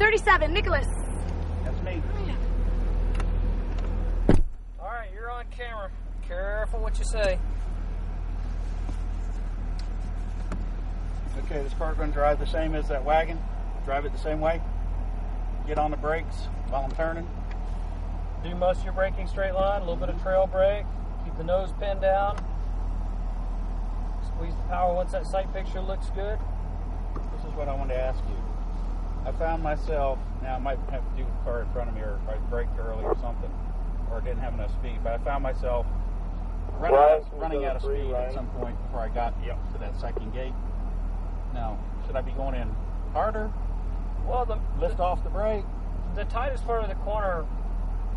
37, Nicholas. That's me. All right, you're on camera. Careful what you say. Okay, this car's going to drive the same as that wagon. Drive it the same way. Get on the brakes while I'm turning. Do most of your braking straight line, a little bit of trail brake. Keep the nose pinned down. Squeeze the power once that sight picture looks good. This is what I wanted to ask you. I found myself, now I might have to do with the car in front of me, or I braked early or something, or didn't have enough speed, but I found myself running out of speed at some point before I got to that second gate. Now, should I be going in harder? Well, lift off the brake? The tightest part of the corner,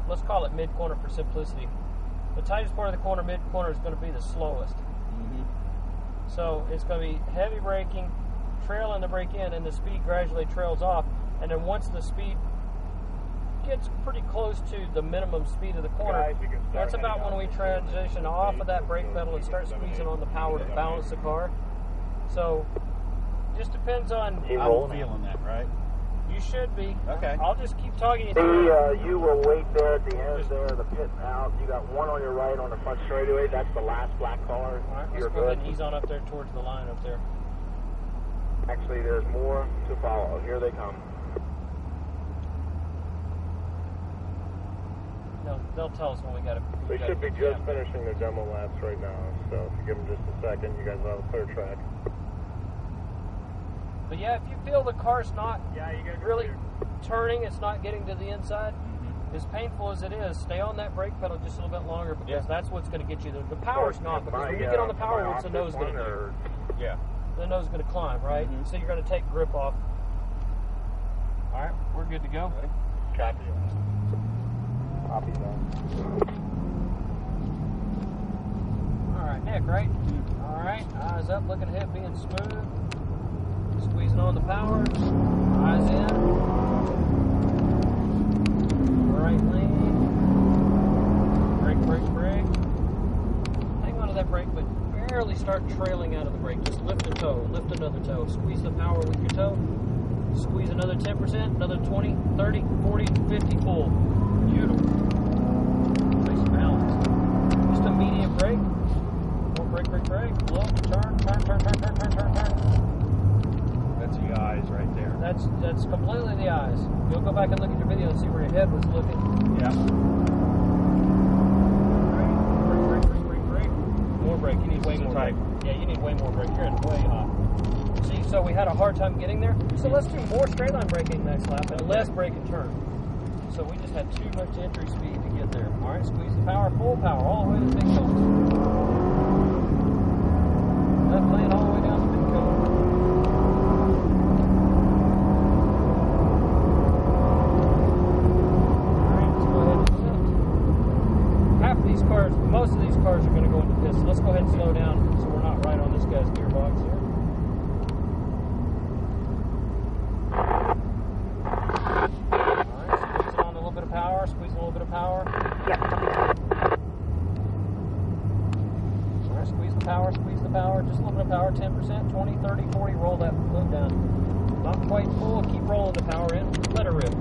let's call it mid-corner for simplicity, the tightest part of the corner, mid-corner, is going to be the slowest. So it's going to be heavy braking, trailing the brake in, and the speed gradually trails off. And then once the speed gets pretty close to the minimum speed of the corner, that's about when we transition off of that brake pedal and start squeezing on the power to balance the car. So just depends on... I'm feeling that, right? You should be. Okay. I'll just keep talking you through it. You will wait there at the end there, the pit out. You got one on your right on the front straightaway. That's the last black car. All right, You're let's go good. ahead and ease on up there towards the line up there. Actually, there's more to follow. Here they come. No, they'll tell us when we got to... They should be just finishing their demo laps right now. So if you give them just a second, you guys will have a clear track. But yeah, if you feel the car's not really turning, it's not getting to the inside, as painful as it is, stay on that brake pedal just a little bit longer, because that's what's going to get you there. The power's not, because when you get on the power, what's the nose going to do? Yeah. The nose is going to climb, right? So you're going to take grip off. All right, we're good to go. Copy. Copy that. All right, Nick, right? All right, eyes up, looking ahead, being smooth. Squeezing on the power, eyes in, right lane, brake. Hang on to that brake, but barely start trailing out of the brake. Just lift a toe, lift another toe. Squeeze the power with your toe. Squeeze another 10%, another 20, 30, 40, 50, pull. Beautiful. Nice balance. Just a medium brake. More brake. Look, turn. That's the eyes right there. That's completely the eyes. You'll go back and look at your video and see where your head was looking. Yeah. Brake. More brake. You need way more brake. Yeah, you need way more brake. You're in way hot. See, so we had a hard time getting there. So let's do more straight line braking next lap and less brake and turn. So we just had too much entry speed to get there. All right, squeeze the power, full power, all the way to the big cone. Left lane all the way down to the big cone. Most of these cars are going to go into pits. So let's go ahead and slow down so we're not right on this guy's gearbox here. Alright, squeeze on a little bit of power, Alright, squeeze the power, just a little bit of power, 10%, 20, 30, 40, roll that foot down. Not quite full, keep rolling the power in, let her rip.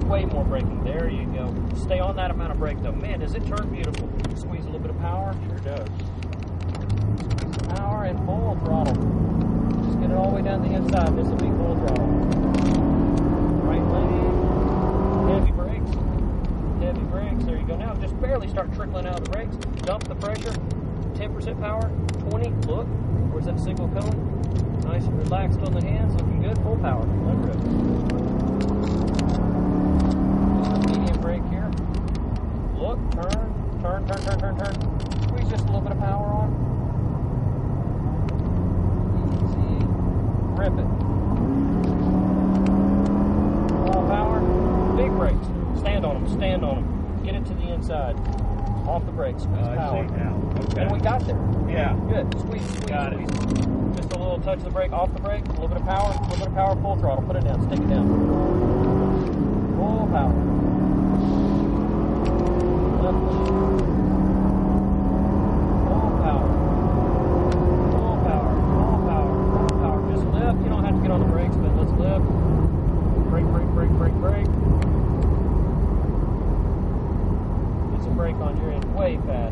Way more braking. There you go. Stay on that amount of brake though. Man, does it turn beautiful. Squeeze a little bit of power. Sure does. Squeeze the power and full throttle. Just get it all the way down the inside. This will be full throttle. Right lane. Heavy brakes. There you go. Now just barely start trickling out of the brakes. Dump the pressure. 10% power. 20. Look. Where's that single cone? Nice and relaxed on the hands. Looking good. Full power. Let rip. Brake here. Look, turn. Squeeze just a little bit of power on. Easy. Rip it. Full power. Big brakes. Stand on them. Get it to the inside. Off the brakes. Squeeze power. I see now. Okay. And we got there. Yeah. Good. Squeeze. Got it. Just a little touch of the brake, off the brake. A little bit of power, full throttle. Put it down. Stick it down. Full power.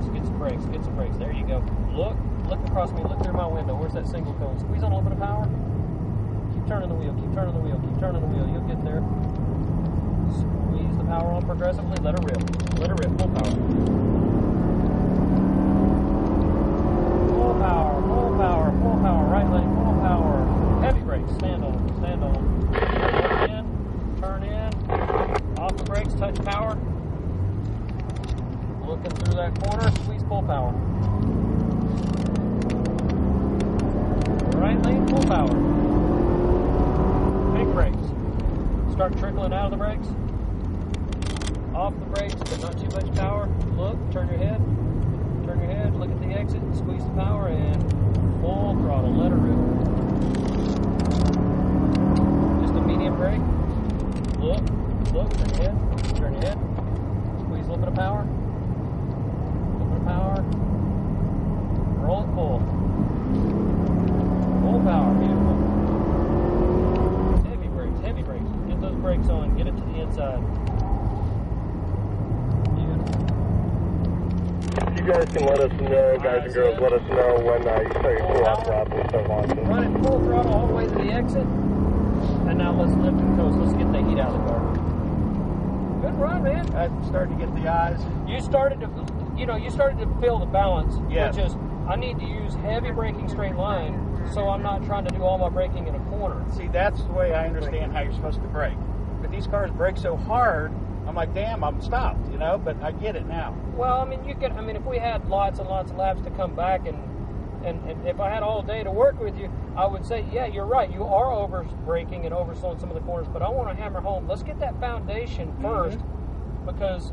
Get some brakes. Get some brakes. There you go. Look across me. Look through my window. Where's that single cone? Squeeze on a little bit of power. Keep turning the wheel. Keep turning the wheel. Keep turning the wheel. You'll get there. Squeeze the power on progressively. Let her rip. Let her rip. Full power. Full power. Full power. Full power. Right lane. Full power. Heavy brakes. Stand on. Stand on. Turn in. Turn in. Off the brakes. Touch power. Looking through that corner, squeeze full power. Right lane, full power. Big brakes. Start trickling out of the brakes. Off the brakes, but not too much power. Look, turn your head. Turn your head, look at the exit, squeeze the power, and full throttle, let her rip. Just a medium brake. Look, turn your head. Turn your head. Squeeze a little bit of power. Power. Roll it full. Full power. Beautiful. Heavy brakes. Heavy brakes. Get those brakes on. Get it to the inside. Beautiful. You guys can let us know, guys and girls, let us know when you start your cool-off lap and start launching. Run it full throttle all the way to the exit. And now let's lift and coast. Let's get the heat out of the car. Good run, man. I started to get the eyes. You started to feel the balance, yes. Which is, I need to use heavy braking straight line, so I'm not trying to do all my braking in a corner. See, that's the way I understand how you're supposed to brake. But these cars brake so hard, I'm like, damn, I'm stopped, but I get it now. Well, if we had lots and lots of laps to come back, and if I had all day to work with you, I would say, yeah, you're right, you are over braking and over slowing some of the corners, but I want to hammer home, let's get that foundation first, because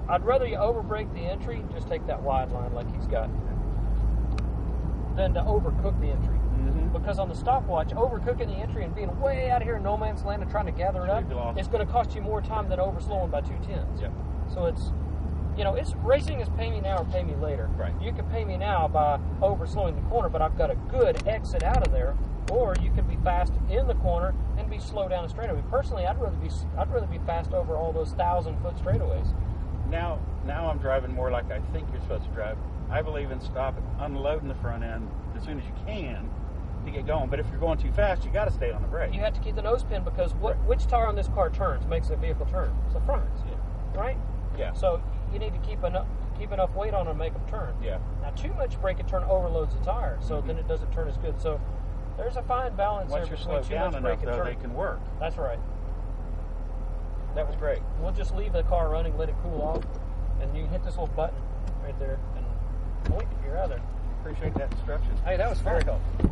I'd rather you over-brake the entry, just take that wide line like he's got, than to overcook the entry. Because on the stopwatch, overcooking the entry and being way out of here in no man's land and trying to gather it up, it's going to cost you more time than overslowing by 2/10. Yep. So it's racing is pay me now or pay me later. Right. You can pay me now by overslowing the corner, but I've got a good exit out of there, or you can be fast in the corner and be slow down a straightaway. Personally, I'd rather be fast over all those 1,000-foot straightaways. Now I'm driving more like I think you're supposed to drive. I believe in unloading the front end as soon as you can to get going. But if you're going too fast, you got to stay on the brake. You have to keep the nose pin because which tire on this car makes the vehicle turn? It's the front, right? Yeah. So you need to keep enough weight on it to make them turn. Yeah. Now too much brake and turn overloads the tire, so then it doesn't turn as good. So there's a fine balance once there you're between slowed too down much enough, brake and though, turn. they can work. That's right. That was great. We'll just leave the car running, let it cool off, and you hit this little button right there and point. You're out of there. Appreciate that instruction. Hey, that was fun. Very helpful.